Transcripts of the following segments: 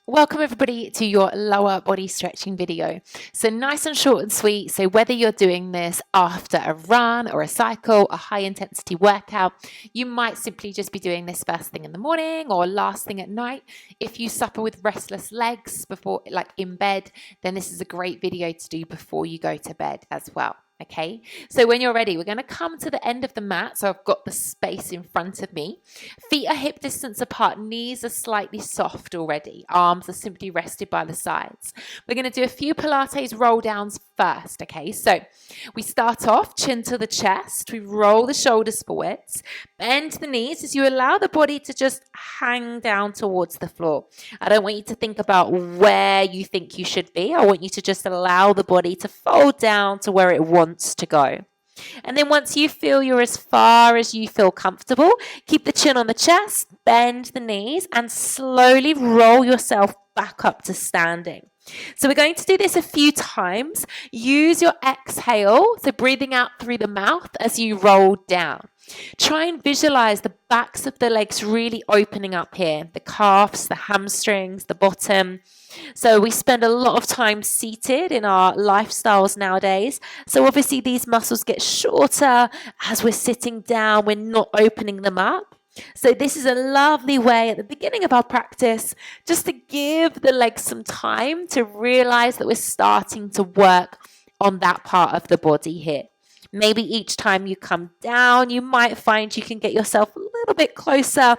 Welcome everybody to your lower body stretching video. So nice and short and sweet. So whether you're doing this after a run or a cycle, a high intensity workout, you might simply just be doing this first thing in the morning or last thing at night. If you suffer with restless legs before, like in bed, then this is a great video to do before you go to bed as well. Okay, so when you're ready, we're going to come to the end of the mat. So I've got the space in front of me. Feet are hip distance apart. Knees are slightly soft already. Arms are simply rested by the sides. We're going to do a few Pilates roll downs first. Okay, so we start off chin to the chest. We roll the shoulders forwards. Bend the knees as you allow the body to just hang down towards the floor. I don't want you to think about where you think you should be. I want you to just allow the body to fold down to where it wants to go. And then once you feel you're as far as you feel comfortable, keep the chin on the chest, bend the knees, and slowly roll yourself back up to standing. So we're going to do this a few times. Use your exhale, so breathing out through the mouth as you roll down. Try and visualize the backs of the legs really opening up here, the calves, the hamstrings, the bottom. So we spend a lot of time seated in our lifestyles nowadays. So obviously these muscles get shorter as we're sitting down, we're not opening them up. So this is a lovely way at the beginning of our practice just to give the legs some time to realize that we're starting to work on that part of the body here. Maybe each time you come down, you might find you can get yourself a little bit closer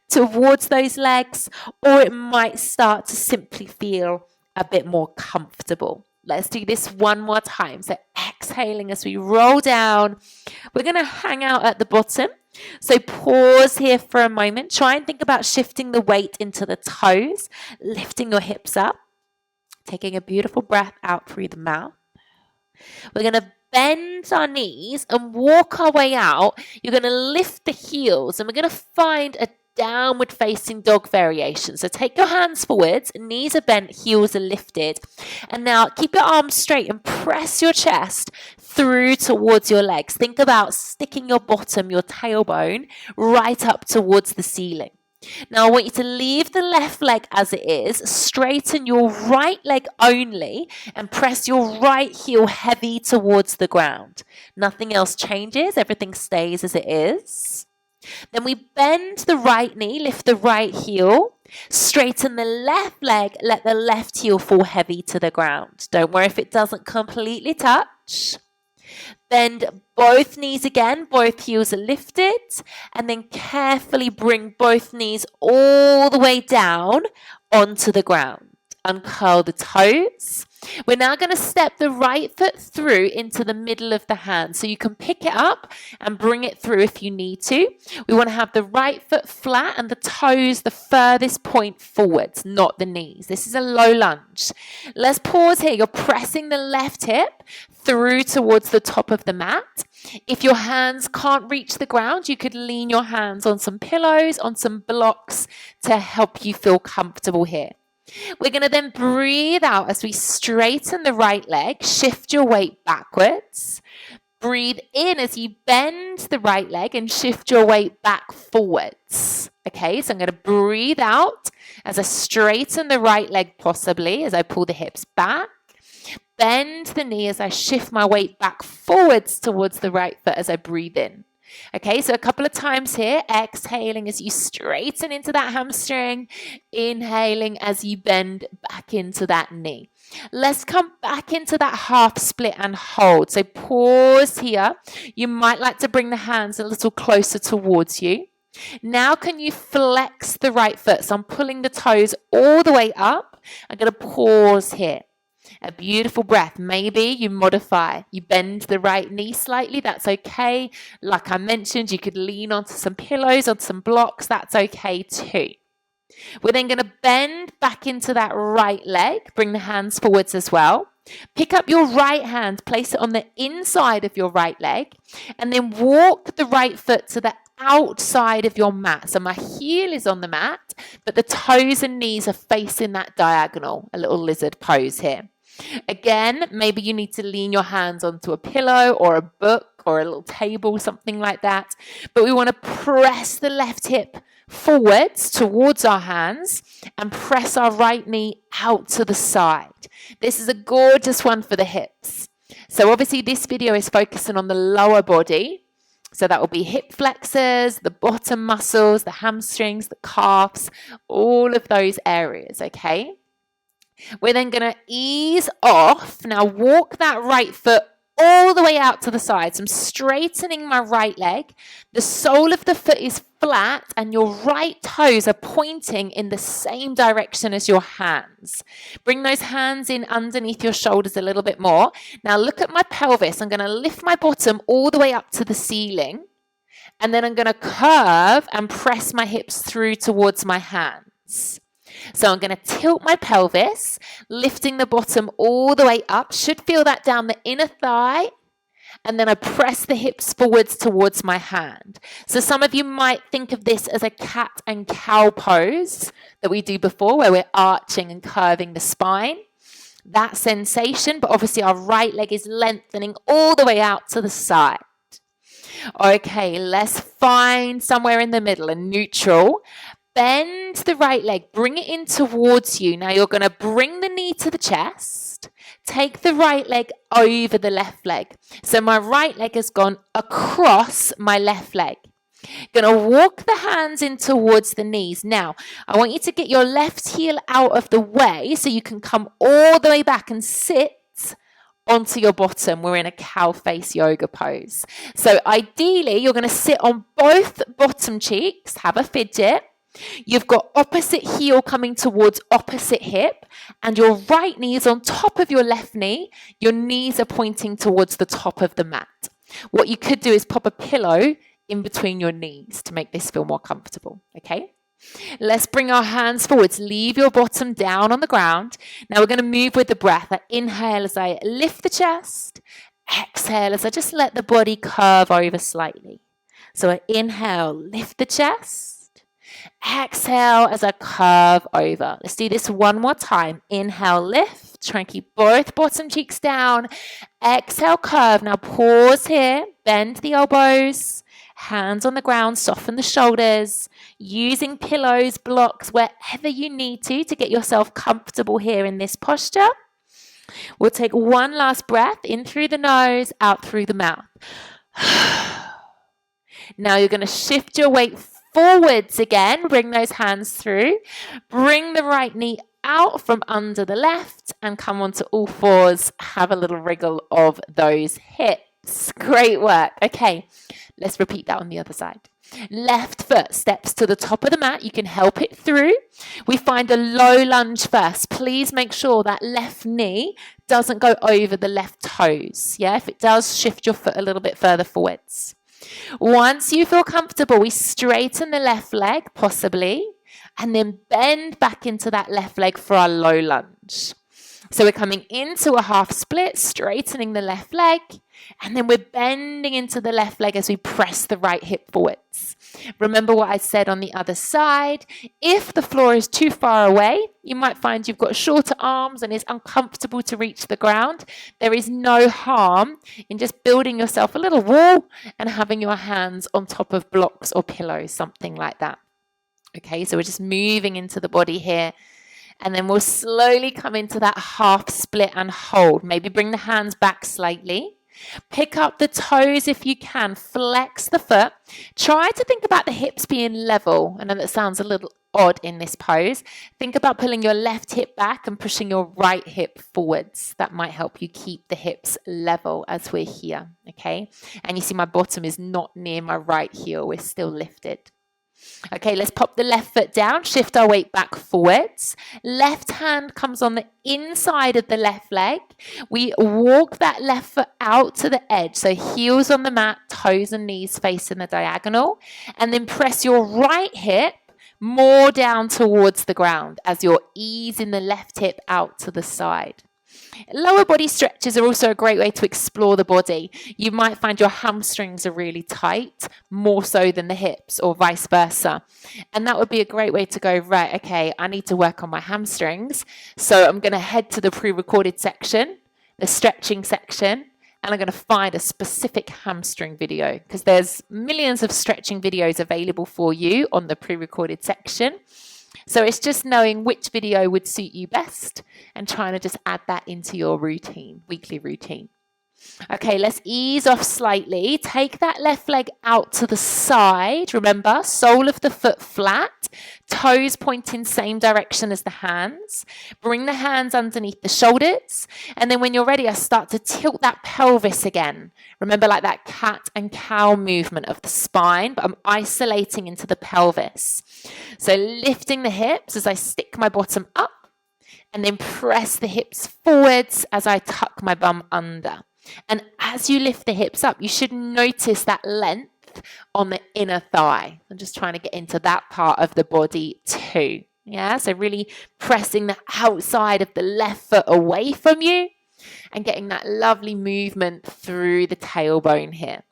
towards those legs, or it might start to simply feel a bit more comfortable. Let's do this one more time. So exhaling as we roll down. We're going to hang out at the bottom. So pause here for a moment. Try and think about shifting the weight into the toes, lifting your hips up, taking a beautiful breath out through the mouth. We're going to bend our knees and walk our way out. You're going to lift the heels and we're going to find a downward facing dog variation. So take your hands forwards, knees are bent, heels are lifted. And now keep your arms straight and press your chest through towards your legs. Think about sticking your bottom, your tailbone, right up towards the ceiling. Now I want you to leave the left leg as it is, straighten your right leg only, and press your right heel heavy towards the ground. Nothing else changes, everything stays as it is. Then we bend the right knee, lift the right heel, straighten the left leg, let the left heel fall heavy to the ground. Don't worry if it doesn't completely touch. Bend both knees again, both heels are lifted, and then carefully bring both knees all the way down onto the ground. Uncurl the toes. We're now going to step the right foot through into the middle of the hand. So you can pick it up and bring it through if you need to. We want to have the right foot flat and the toes the furthest point forwards, not the knees. This is a low lunge. Let's pause here. You're pressing the left hip through towards the top of the mat. If your hands can't reach the ground, you could lean your hands on some pillows, on some blocks to help you feel comfortable here. We're going to then breathe out as we straighten the right leg, shift your weight backwards. Breathe in as you bend the right leg and shift your weight back forwards. Okay, so I'm going to breathe out as I straighten the right leg possibly as I pull the hips back. Bend the knee as I shift my weight back forwards towards the right foot as I breathe in. Okay, so a couple of times here, exhaling as you straighten into that hamstring, inhaling as you bend back into that knee. Let's come back into that half split and hold. So pause here. You might like to bring the hands a little closer towards you. Now can you flex the right foot? So I'm pulling the toes all the way up. I'm going to pause here. A beautiful breath. Maybe you modify. You bend the right knee slightly. That's okay. Like I mentioned, you could lean onto some pillows, onto some blocks. That's okay too. We're then going to bend back into that right leg. Bring the hands forwards as well. Pick up your right hand. Place it on the inside of your right leg. And then walk the right foot to the outside of your mat. So my heel is on the mat, but the toes and knees are facing that diagonal. A little lizard pose here. Again, maybe you need to lean your hands onto a pillow or a book or a little table, something like that. But we want to press the left hip forwards towards our hands and press our right knee out to the side. This is a gorgeous one for the hips. So obviously this video is focusing on the lower body. So that will be hip flexors, the bottom muscles, the hamstrings, the calves, all of those areas, okay? We're then going to ease off. Now walk that right foot all the way out to the side. So I'm straightening my right leg. The sole of the foot is flat and your right toes are pointing in the same direction as your hands. Bring those hands in underneath your shoulders a little bit more. Now look at my pelvis. I'm going to lift my bottom all the way up to the ceiling. And then I'm going to curve and press my hips through towards my hands. So I'm going to tilt my pelvis, lifting the bottom all the way up. Should feel that down the inner thigh. And then I press the hips forwards towards my hand. So some of you might think of this as a cat and cow pose that we do before, where we're arching and curving the spine. That sensation, but obviously our right leg is lengthening all the way out to the side. Okay, let's find somewhere in the middle, a neutral. Bend the right leg, bring it in towards you. Now you're going to bring the knee to the chest. Take the right leg over the left leg. So my right leg has gone across my left leg. Going to walk the hands in towards the knees. Now, I want you to get your left heel out of the way so you can come all the way back and sit onto your bottom. We're in a cow face yoga pose. So ideally, you're going to sit on both bottom cheeks, have a fidget. You've got opposite heel coming towards opposite hip, and your right knee is on top of your left knee. Your knees are pointing towards the top of the mat. What you could do is pop a pillow in between your knees to make this feel more comfortable, okay? Let's bring our hands forwards. Leave your bottom down on the ground. Now we're going to move with the breath. I inhale as I lift the chest. Exhale as I just let the body curve over slightly. So I inhale, lift the chest. Exhale as I curve over. Let's do this one more time. Inhale, lift. Try and keep both bottom cheeks down. Exhale, curve. Now pause here. Bend the elbows. Hands on the ground. Soften the shoulders. Using pillows, blocks, wherever you need to get yourself comfortable here in this posture. We'll take one last breath. In through the nose, out through the mouth. Now you're going to shift your weight forwards again. Bring those hands through. Bring the right knee out from under the left and come onto all fours. Have a little wriggle of those hips. Great work. Okay, let's repeat that on the other side. Left foot steps to the top of the mat. You can help it through. We find a low lunge first. Please make sure that left knee doesn't go over the left toes. Yeah, if it does, shift your foot a little bit further forwards. Once you feel comfortable, we straighten the left leg, possibly, and then bend back into that left leg for our low lunge. So we're coming into a half split, straightening the left leg, and then we're bending into the left leg as we press the right hip forwards. Remember what I said on the other side. If the floor is too far away, you might find you've got shorter arms and it's uncomfortable to reach the ground. There is no harm in just building yourself a little wall and having your hands on top of blocks or pillows, something like that. Okay, so we're just moving into the body here. And then we'll slowly come into that half split and hold. Maybe bring the hands back slightly. Pick up the toes if you can. Flex the foot. Try to think about the hips being level. I know that sounds a little odd in this pose. Think about pulling your left hip back and pushing your right hip forwards. That might help you keep the hips level as we're here. Okay? And you see my bottom is not near my right heel. We're still lifted. Okay, let's pop the left foot down, shift our weight back forwards. Left hand comes on the inside of the left leg. We walk that left foot out to the edge. So heels on the mat, toes and knees facing the diagonal. And then press your right hip more down towards the ground as you're easing the left hip out to the side. Lower body stretches are also a great way to explore the body. You might find your hamstrings are really tight, more so than the hips or vice versa. And that would be a great way to go, right, okay, I need to work on my hamstrings. So I'm going to head to the pre-recorded section, the stretching section, and I'm going to find a specific hamstring video because there's millions of stretching videos available for you on the pre-recorded section. So it's just knowing which video would suit you best and trying to just add that into your routine, weekly routine. Okay, let's ease off slightly. Take that left leg out to the side. Remember, sole of the foot flat, toes pointing same direction as the hands. Bring the hands underneath the shoulders. And then when you're ready, I start to tilt that pelvis again. Remember, like that cat and cow movement of the spine, but I'm isolating into the pelvis. So lifting the hips as I stick my bottom up and then press the hips forwards as I tuck my bum under. And as you lift the hips up, you should notice that length on the inner thigh. I'm just trying to get into that part of the body too. Yeah, so really pressing the outside of the left foot away from you and getting that lovely movement through the tailbone here.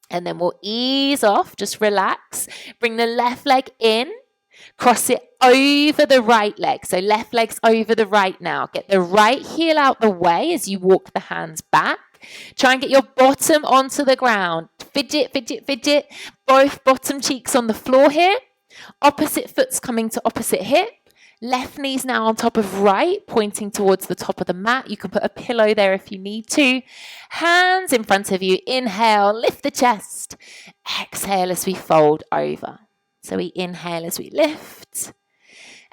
And then we'll ease off, just relax. Bring the left leg in. Cross it over the right leg. So left leg's over the right now. Get the right heel out the way as you walk the hands back. Try and get your bottom onto the ground. Fidget, fidget, fidget. Both bottom cheeks on the floor here. Opposite foot's coming to opposite hip. Left knee's now on top of right, pointing towards the top of the mat. You can put a pillow there if you need to. Hands in front of you. Inhale, lift the chest. Exhale as we fold over. So we inhale as we lift,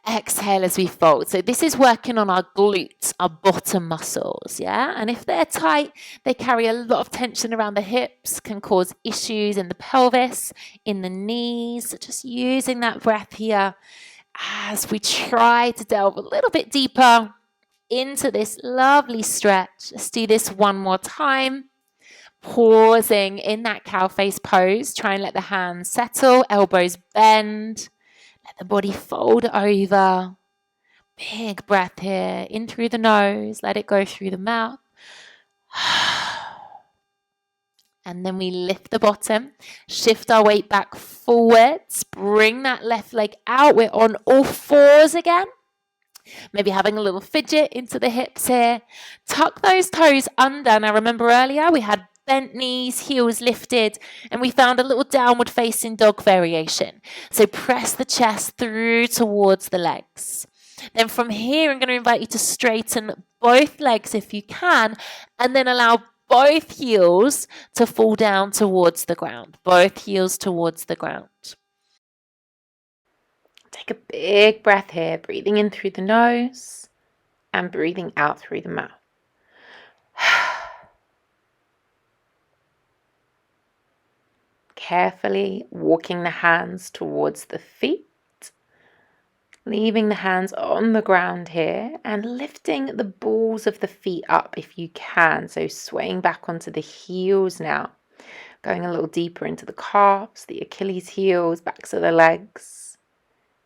exhale as we fold. So this is working on our glutes, our bottom muscles, yeah? And if they're tight, they carry a lot of tension around the hips, can cause issues in the pelvis, in the knees. So just using that breath here as we try to delve a little bit deeper into this lovely stretch. Let's do this one more time. Pausing in that cow face pose. Try and let the hands settle, elbows bend. Let the body fold over. Big breath here. In through the nose. Let it go through the mouth. And then we lift the bottom. Shift our weight back forwards. Bring that left leg out. We're on all fours again. Maybe having a little fidget into the hips here. Tuck those toes under. Now remember earlier we had bent knees, heels lifted, and we found a little downward facing dog variation. So press the chest through towards the legs. Then from here, I'm going to invite you to straighten both legs if you can, and then allow both heels to fall down towards the ground. Both heels towards the ground. Take a big breath here, breathing in through the nose and breathing out through the mouth. Carefully walking the hands towards the feet, leaving the hands on the ground here and lifting the balls of the feet up if you can. So swaying back onto the heels now, going a little deeper into the calves, the Achilles heels, backs of the legs.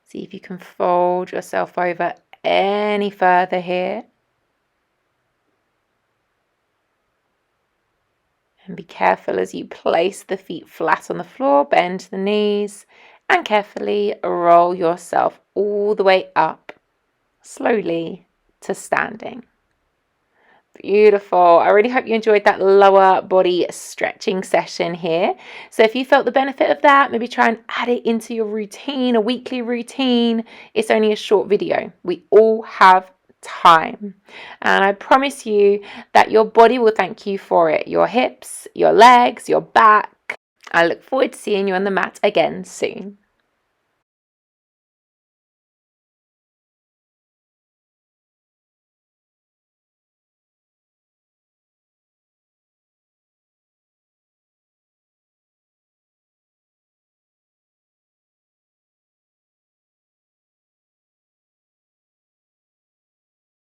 See if you can fold yourself over any further here. And be careful as you place the feet flat on the floor, bend the knees, and carefully roll yourself all the way up, slowly to standing. Beautiful. I really hope you enjoyed that lower body stretching session here. So if you felt the benefit of that, maybe try and add it into your routine, a weekly routine. It's only a short video. We all have time. And I promise you that your body will thank you for it. Your hips, your legs, your back. I look forward to seeing you on the mat again soon.